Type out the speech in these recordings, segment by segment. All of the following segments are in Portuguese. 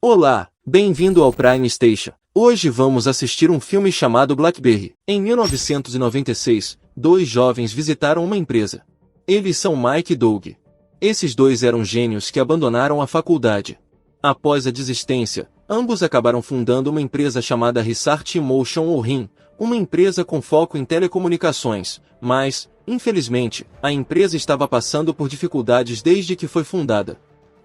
Olá, bem-vindo ao Prime Station. Hoje vamos assistir um filme chamado Blackberry. Em 1996, dois jovens visitaram uma empresa. Eles são Mike e Doug. Esses dois eram gênios que abandonaram a faculdade. Após a desistência, ambos acabaram fundando uma empresa chamada Research Motion ou RIM, uma empresa com foco em telecomunicações, mas, infelizmente, a empresa estava passando por dificuldades desde que foi fundada.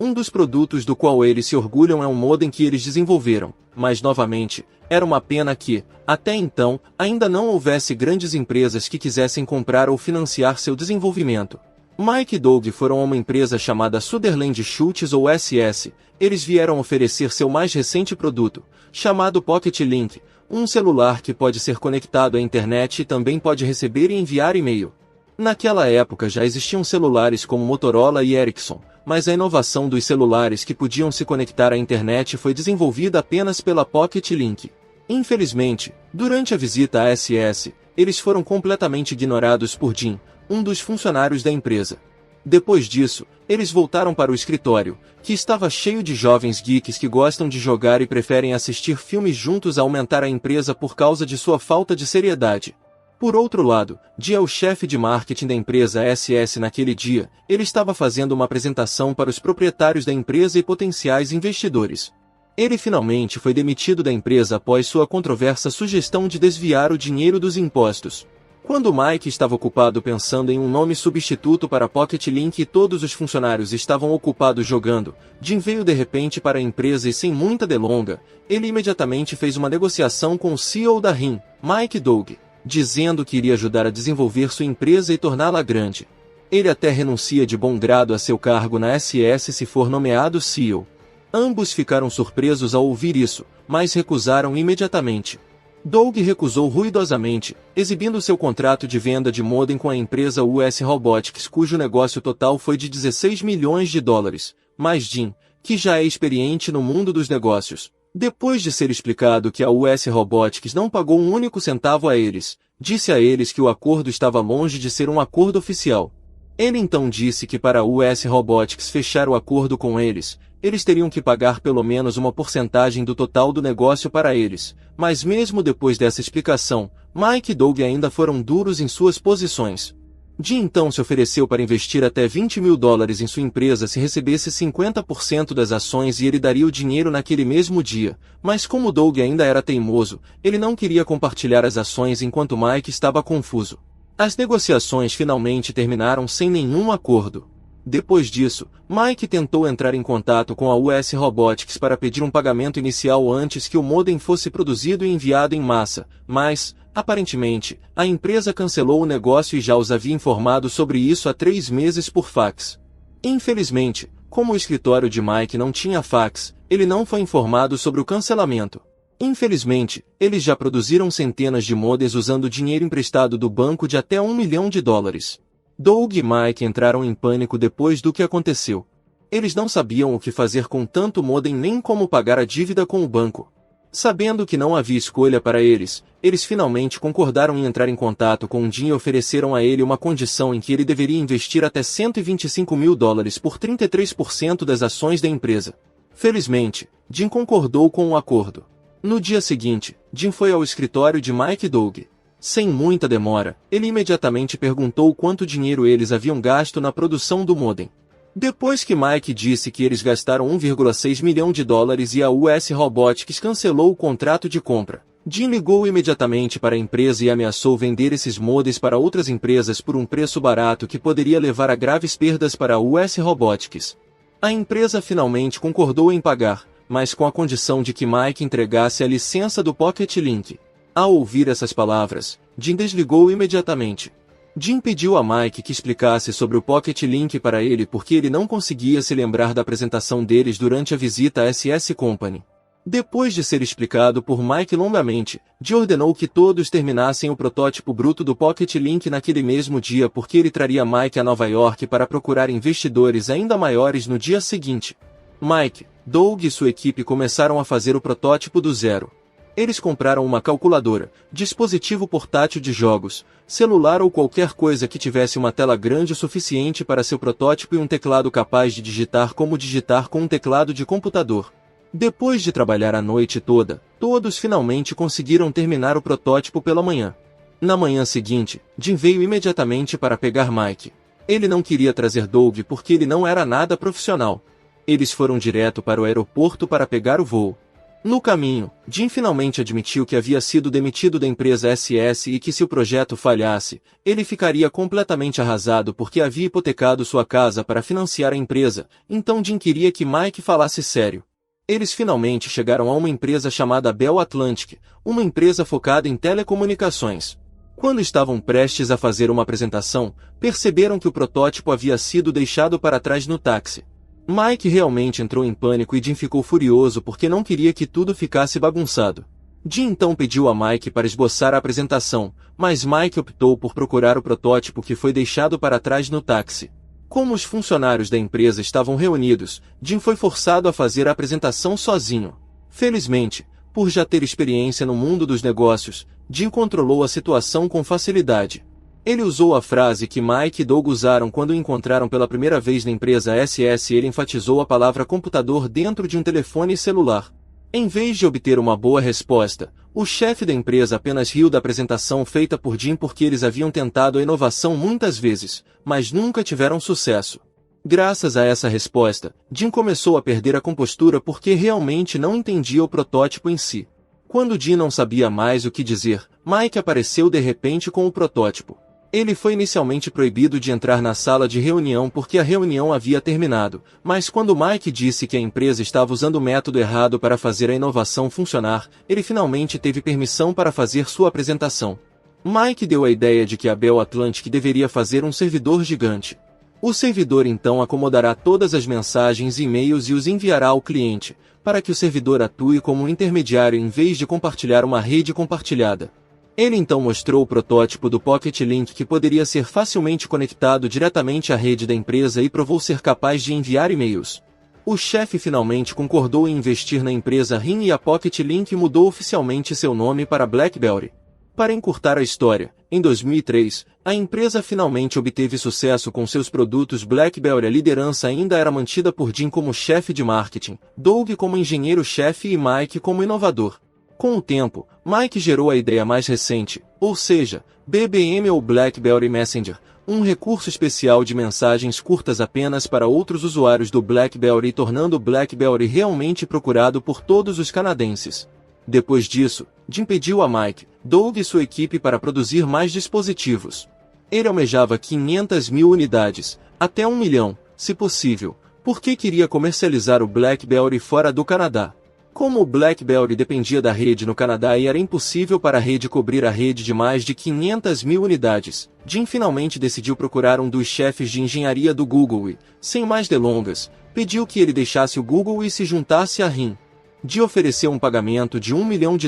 Um dos produtos do qual eles se orgulham é um modem que eles desenvolveram, mas novamente, era uma pena que, até então, ainda não houvesse grandes empresas que quisessem comprar ou financiar seu desenvolvimento. Mike e Doug foram a uma empresa chamada Sutherland Schultz ou SS, eles vieram oferecer seu mais recente produto, chamado Pocket Link, um celular que pode ser conectado à internet e também pode receber e enviar e-mail. Naquela época já existiam celulares como Motorola e Ericsson, mas a inovação dos celulares que podiam se conectar à internet foi desenvolvida apenas pela Pocket Link. Infelizmente, durante a visita à SS, eles foram completamente ignorados por Jim, um dos funcionários da empresa. Depois disso, eles voltaram para o escritório, que estava cheio de jovens geeks que gostam de jogar e preferem assistir filmes juntos a aumentar a empresa por causa de sua falta de seriedade. Por outro lado, Jim é o chefe de marketing da empresa SS naquele dia, ele estava fazendo uma apresentação para os proprietários da empresa e potenciais investidores. Ele finalmente foi demitido da empresa após sua controversa sugestão de desviar o dinheiro dos impostos. Quando Mike estava ocupado pensando em um nome substituto para Pocket Link e todos os funcionários estavam ocupados jogando, Jim veio de repente para a empresa e sem muita delonga, ele imediatamente fez uma negociação com o CEO da RIM, Mike e Doug, dizendo que iria ajudar a desenvolver sua empresa e torná-la grande. Ele até renuncia de bom grado a seu cargo na SS se for nomeado CEO. Ambos ficaram surpresos ao ouvir isso, mas recusaram imediatamente. Doug recusou ruidosamente, exibindo seu contrato de venda de modem com a empresa US Robotics, cujo negócio total foi de 16 milhões de dólares, mas Jim, que já é experiente no mundo dos negócios, depois de ser explicado que a US Robotics não pagou um único centavo a eles, disse a eles que o acordo estava longe de ser um acordo oficial. Ele então disse que para a US Robotics fechar o acordo com eles teriam que pagar pelo menos uma porcentagem do total do negócio para eles, mas mesmo depois dessa explicação, Mike e Doug ainda foram duros em suas posições. Jim então se ofereceu para investir até 20 mil dólares em sua empresa se recebesse 50% das ações e ele daria o dinheiro naquele mesmo dia, mas como Doug ainda era teimoso, ele não queria compartilhar as ações enquanto Mike estava confuso. As negociações finalmente terminaram sem nenhum acordo. Depois disso, Mike tentou entrar em contato com a US Robotics para pedir um pagamento inicial antes que o modem fosse produzido e enviado em massa, mas, aparentemente, a empresa cancelou o negócio e já os havia informado sobre isso há 3 meses por fax. Infelizmente, como o escritório de Mike não tinha fax, ele não foi informado sobre o cancelamento. Infelizmente, eles já produziram centenas de modems usando dinheiro emprestado do banco de até 1 milhão de dólares. Doug e Mike entraram em pânico depois do que aconteceu. Eles não sabiam o que fazer com tanto modem nem como pagar a dívida com o banco. Sabendo que não havia escolha para eles finalmente concordaram em entrar em contato com Jim e ofereceram a ele uma condição em que ele deveria investir até 125 mil dólares por 33% das ações da empresa. Felizmente, Jim concordou com o acordo. No dia seguinte, Jim foi ao escritório de Mike e Doug. Sem muita demora, ele imediatamente perguntou quanto dinheiro eles haviam gasto na produção do modem. Depois que Mike disse que eles gastaram 1,6 milhão de dólares e a US Robotics cancelou o contrato de compra, Jim ligou imediatamente para a empresa e ameaçou vender esses modems para outras empresas por um preço barato que poderia levar a graves perdas para a US Robotics. A empresa finalmente concordou em pagar, mas com a condição de que Mike entregasse a licença do Pocket Link. Ao ouvir essas palavras, Jim desligou imediatamente. Jim pediu a Mike que explicasse sobre o Pocket Link para ele porque ele não conseguia se lembrar da apresentação deles durante a visita à SS Company. Depois de ser explicado por Mike longamente, Jim ordenou que todos terminassem o protótipo bruto do Pocket Link naquele mesmo dia porque ele traria Mike a Nova York para procurar investidores ainda maiores no dia seguinte. Mike, Doug e sua equipe começaram a fazer o protótipo do zero. Eles compraram uma calculadora, dispositivo portátil de jogos, celular ou qualquer coisa que tivesse uma tela grande o suficiente para seu protótipo e um teclado capaz de digitar como digitar com um teclado de computador. Depois de trabalhar a noite toda, todos finalmente conseguiram terminar o protótipo pela manhã. Na manhã seguinte, Jim veio imediatamente para pegar Mike. Ele não queria trazer Doug porque ele não era nada profissional. Eles foram direto para o aeroporto para pegar o voo. No caminho, Jim finalmente admitiu que havia sido demitido da empresa SS e que se o projeto falhasse, ele ficaria completamente arrasado porque havia hipotecado sua casa para financiar a empresa, então Jim queria que Mike falasse sério. Eles finalmente chegaram a uma empresa chamada Bell Atlantic, uma empresa focada em telecomunicações. Quando estavam prestes a fazer uma apresentação, perceberam que o protótipo havia sido deixado para trás no táxi. Mike realmente entrou em pânico e Jim ficou furioso porque não queria que tudo ficasse bagunçado. Jim então pediu a Mike para esboçar a apresentação, mas Mike optou por procurar o protótipo que foi deixado para trás no táxi. Como os funcionários da empresa estavam reunidos, Jim foi forçado a fazer a apresentação sozinho. Felizmente, por já ter experiência no mundo dos negócios, Jim controlou a situação com facilidade. Ele usou a frase que Mike e Doug usaram quando o encontraram pela primeira vez na empresa SS. Ele enfatizou a palavra computador dentro de um telefone celular. Em vez de obter uma boa resposta, o chefe da empresa apenas riu da apresentação feita por Jim porque eles haviam tentado a inovação muitas vezes, mas nunca tiveram sucesso. Graças a essa resposta, Jim começou a perder a compostura porque realmente não entendia o protótipo em si. Quando Jim não sabia mais o que dizer, Mike apareceu de repente com o protótipo. Ele foi inicialmente proibido de entrar na sala de reunião porque a reunião havia terminado, mas quando Mike disse que a empresa estava usando o método errado para fazer a inovação funcionar, ele finalmente teve permissão para fazer sua apresentação. Mike deu a ideia de que a Bell Atlantic deveria fazer um servidor gigante. O servidor então acomodará todas as mensagens e e-mails e os enviará ao cliente, para que o servidor atue como um intermediário em vez de compartilhar uma rede compartilhada. Ele então mostrou o protótipo do Pocket Link que poderia ser facilmente conectado diretamente à rede da empresa e provou ser capaz de enviar e-mails. O chefe finalmente concordou em investir na empresa RIM e a Pocket Link mudou oficialmente seu nome para BlackBerry. Para encurtar a história, em 2003, a empresa finalmente obteve sucesso com seus produtos BlackBerry. A liderança ainda era mantida por Jim como chefe de marketing, Doug como engenheiro-chefe e Mike como inovador. Com o tempo, Mike gerou a ideia mais recente, ou seja, BBM ou BlackBerry Messenger, um recurso especial de mensagens curtas apenas para outros usuários do BlackBerry, tornando o BlackBerry realmente procurado por todos os canadenses. Depois disso, Jim pediu a Mike, Doug e sua equipe para produzir mais dispositivos. Ele almejava 500.000 unidades, até 1 milhão, se possível, porque queria comercializar o BlackBerry fora do Canadá. Como o BlackBerry dependia da rede no Canadá e era impossível para a rede cobrir a rede de mais de 500.000 unidades, Jim finalmente decidiu procurar um dos chefes de engenharia do Google e, sem mais delongas, pediu que ele deixasse o Google e se juntasse à RIM. Jim ofereceu um pagamento de $1 milhão,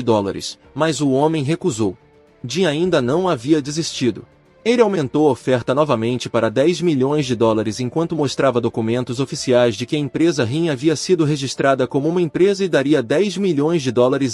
mas o homem recusou. Jim ainda não havia desistido. Ele aumentou a oferta novamente para $10 milhões enquanto mostrava documentos oficiais de que a empresa RIM havia sido registrada como uma empresa e daria $10 milhões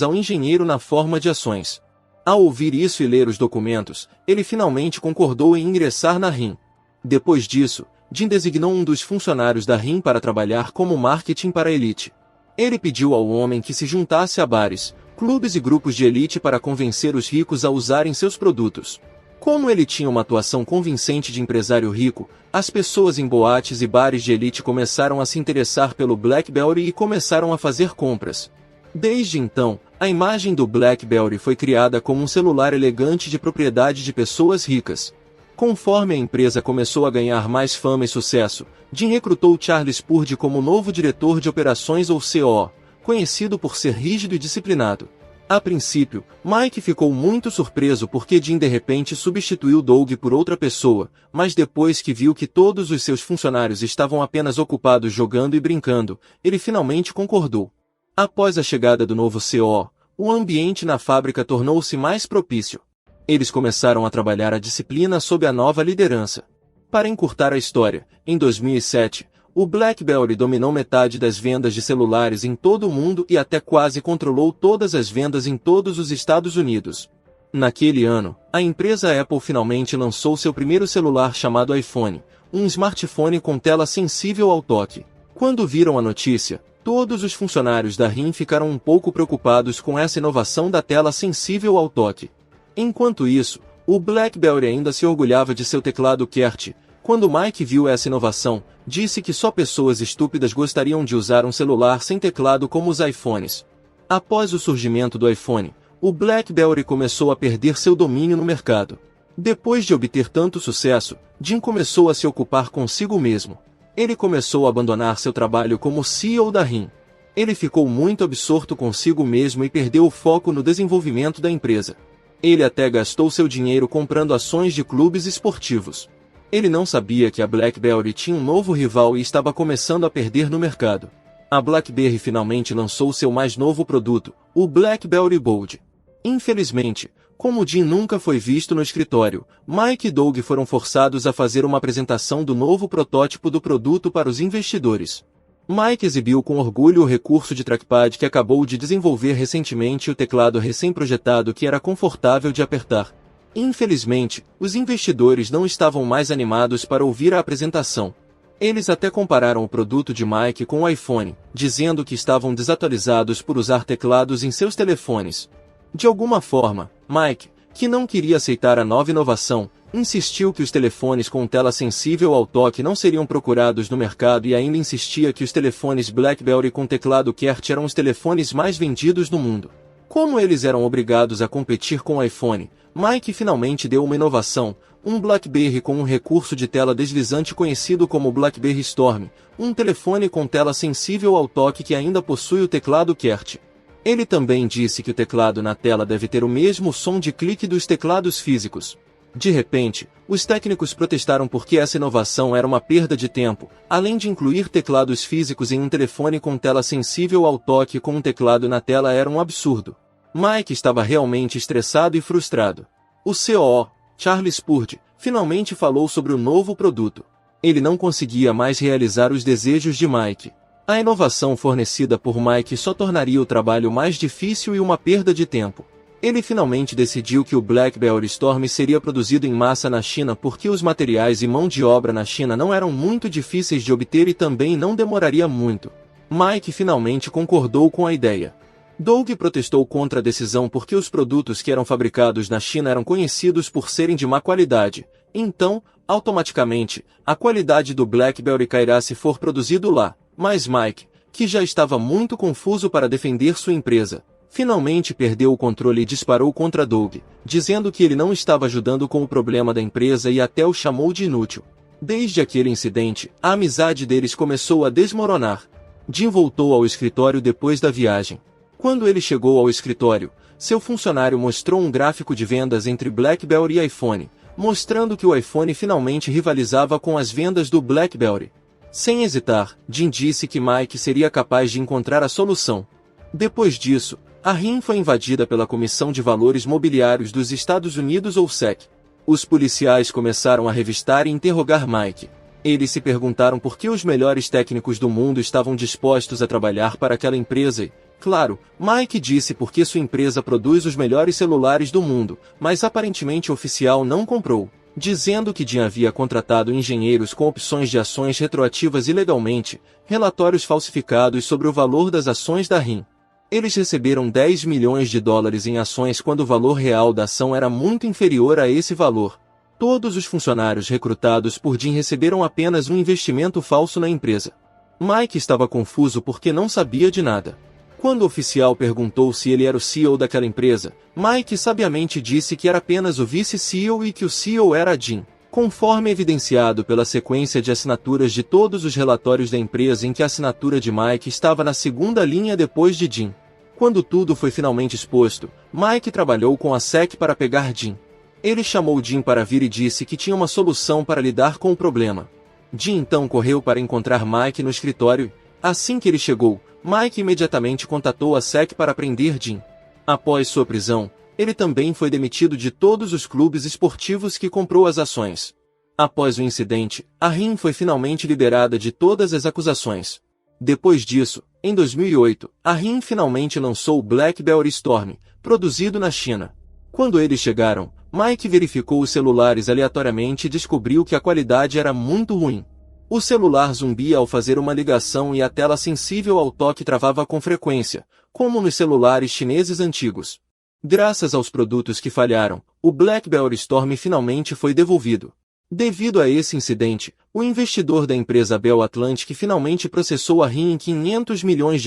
ao engenheiro na forma de ações. Ao ouvir isso e ler os documentos, ele finalmente concordou em ingressar na RIM. Depois disso, Jim designou um dos funcionários da RIM para trabalhar como marketing para a elite. Ele pediu ao homem que se juntasse a bares, clubes e grupos de elite para convencer os ricos a usarem seus produtos. Como ele tinha uma atuação convincente de empresário rico, as pessoas em boates e bares de elite começaram a se interessar pelo BlackBerry e começaram a fazer compras. Desde então, a imagem do BlackBerry foi criada como um celular elegante de propriedade de pessoas ricas. Conforme a empresa começou a ganhar mais fama e sucesso, Jim recrutou Charles Purdy como novo diretor de operações ou COO, conhecido por ser rígido e disciplinado. A princípio, Mike ficou muito surpreso porque Jim de repente substituiu Doug por outra pessoa, mas depois que viu que todos os seus funcionários estavam apenas ocupados jogando e brincando, ele finalmente concordou. Após a chegada do novo COO, o ambiente na fábrica tornou-se mais propício. Eles começaram a trabalhar a disciplina sob a nova liderança. Para encurtar a história, em 2007, o BlackBerry dominou metade das vendas de celulares em todo o mundo e até quase controlou todas as vendas em todos os Estados Unidos. Naquele ano, a empresa Apple finalmente lançou seu primeiro celular chamado iPhone, um smartphone com tela sensível ao toque. Quando viram a notícia, Todos os funcionários da RIM ficaram um pouco preocupados com essa inovação da tela sensível ao toque. Enquanto isso, o BlackBerry ainda se orgulhava de seu teclado QWERTY. Quando Mike viu essa inovação, disse que só pessoas estúpidas gostariam de usar um celular sem teclado como os iPhones. Após o surgimento do iPhone, o BlackBerry começou a perder seu domínio no mercado. Depois de obter tanto sucesso, Jim começou a se ocupar consigo mesmo. Ele começou a abandonar seu trabalho como CEO da RIM. Ele ficou muito absorto consigo mesmo e perdeu o foco no desenvolvimento da empresa. Ele até gastou seu dinheiro comprando ações de clubes esportivos. Ele não sabia que a BlackBerry tinha um novo rival e estava começando a perder no mercado. A BlackBerry finalmente lançou seu mais novo produto, o BlackBerry Bold. Infelizmente, como Jim nunca foi visto no escritório, Mike e Doug foram forçados a fazer uma apresentação do novo protótipo do produto para os investidores. Mike exibiu com orgulho o recurso de trackpad que acabou de desenvolver recentemente e o teclado recém-projetado que era confortável de apertar. Infelizmente, os investidores não estavam mais animados para ouvir a apresentação. Eles até compararam o produto de Mike com o iPhone, dizendo que estavam desatualizados por usar teclados em seus telefones. De alguma forma, Mike, que não queria aceitar a nova inovação, insistiu que os telefones com tela sensível ao toque não seriam procurados no mercado e ainda insistia que os telefones BlackBerry com teclado QWERTY eram os telefones mais vendidos no mundo. Como eles eram obrigados a competir com o iPhone, Mike finalmente deu uma inovação, um BlackBerry com um recurso de tela deslizante conhecido como BlackBerry Storm, um telefone com tela sensível ao toque que ainda possui o teclado QWERTY. Ele também disse que o teclado na tela deve ter o mesmo som de clique dos teclados físicos. De repente, os técnicos protestaram porque essa inovação era uma perda de tempo, além de incluir teclados físicos em um telefone com tela sensível ao toque com um teclado na tela era um absurdo. Mike estava realmente estressado e frustrado. O COO, Charles Purdy, finalmente falou sobre o novo produto. Ele não conseguia mais realizar os desejos de Mike. A inovação fornecida por Mike só tornaria o trabalho mais difícil e uma perda de tempo. Ele finalmente decidiu que o BlackBerry Storm seria produzido em massa na China porque os materiais e mão de obra na China não eram muito difíceis de obter e também não demoraria muito. Mike finalmente concordou com a ideia. Doug protestou contra a decisão porque os produtos que eram fabricados na China eram conhecidos por serem de má qualidade. Então, automaticamente, a qualidade do BlackBerry cairá se for produzido lá. Mas Mike, que já estava muito confuso para defender sua empresa, finalmente perdeu o controle e disparou contra Doug, dizendo que ele não estava ajudando com o problema da empresa e até o chamou de inútil. Desde aquele incidente, a amizade deles começou a desmoronar. Jim voltou ao escritório depois da viagem. Quando ele chegou ao escritório, seu funcionário mostrou um gráfico de vendas entre BlackBerry e iPhone, mostrando que o iPhone finalmente rivalizava com as vendas do BlackBerry. Sem hesitar, Jim disse que Mike seria capaz de encontrar a solução. Depois disso, a RIM foi invadida pela Comissão de Valores Mobiliários dos Estados Unidos ou SEC. Os policiais começaram a revistar e interrogar Mike. Eles se perguntaram por que os melhores técnicos do mundo estavam dispostos a trabalhar para aquela empresa e, claro, Mike disse porque sua empresa produz os melhores celulares do mundo, mas aparentemente o oficial não comprou, dizendo que Jim havia contratado engenheiros com opções de ações retroativas ilegalmente, relatórios falsificados sobre o valor das ações da RIM. Eles receberam 10 milhões de dólares em ações quando o valor real da ação era muito inferior a esse valor. Todos os funcionários recrutados por Jim receberam apenas um investimento falso na empresa. Mike estava confuso porque não sabia de nada. Quando o oficial perguntou se ele era o CEO daquela empresa, Mike sabiamente disse que era apenas o vice-CEO e que o CEO era Jim, conforme evidenciado pela sequência de assinaturas de todos os relatórios da empresa em que a assinatura de Mike estava na segunda linha depois de Jim. Quando tudo foi finalmente exposto, Mike trabalhou com a SEC para pegar Jim. Ele chamou Jim para vir e disse que tinha uma solução para lidar com o problema. Jim então correu para encontrar Mike no escritório e, assim que ele chegou, Mike imediatamente contatou a SEC para prender Jim. Após sua prisão, ele também foi demitido de todos os clubes esportivos que comprou as ações. Após o incidente, a RIM foi finalmente liberada de todas as acusações. Depois disso, em 2008, a RIM finalmente lançou o BlackBerry Storm, produzido na China. Quando eles chegaram, Mike verificou os celulares aleatoriamente e descobriu que a qualidade era muito ruim. O celular zumbia ao fazer uma ligação e a tela sensível ao toque travava com frequência, como nos celulares chineses antigos. Graças aos produtos que falharam, o BlackBerry Storm finalmente foi devolvido. Devido a esse incidente, o investidor da empresa Bell Atlantic finalmente processou a RIM em $500 milhões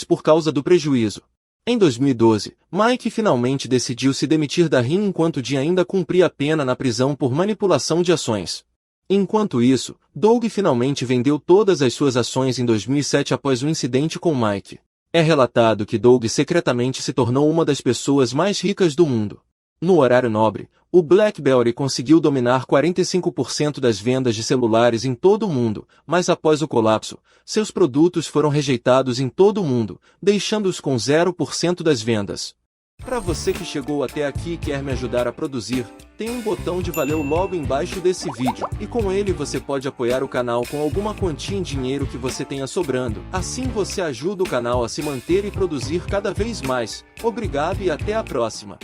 por causa do prejuízo. Em 2012, Mike finalmente decidiu se demitir da RIM enquanto Jim ainda cumpria a pena na prisão por manipulação de ações. Enquanto isso, Doug finalmente vendeu todas as suas ações em 2007 após o incidente com Mike. É relatado que Doug secretamente se tornou uma das pessoas mais ricas do mundo. No horário nobre, o BlackBerry conseguiu dominar 45% das vendas de celulares em todo o mundo, mas após o colapso, seus produtos foram rejeitados em todo o mundo, deixando-os com 0% das vendas. Para você que chegou até aqui e quer me ajudar a produzir, tem um botão de valeu logo embaixo desse vídeo, e com ele você pode apoiar o canal com alguma quantia em dinheiro que você tenha sobrando. Assim você ajuda o canal a se manter e produzir cada vez mais. Obrigado e até a próxima.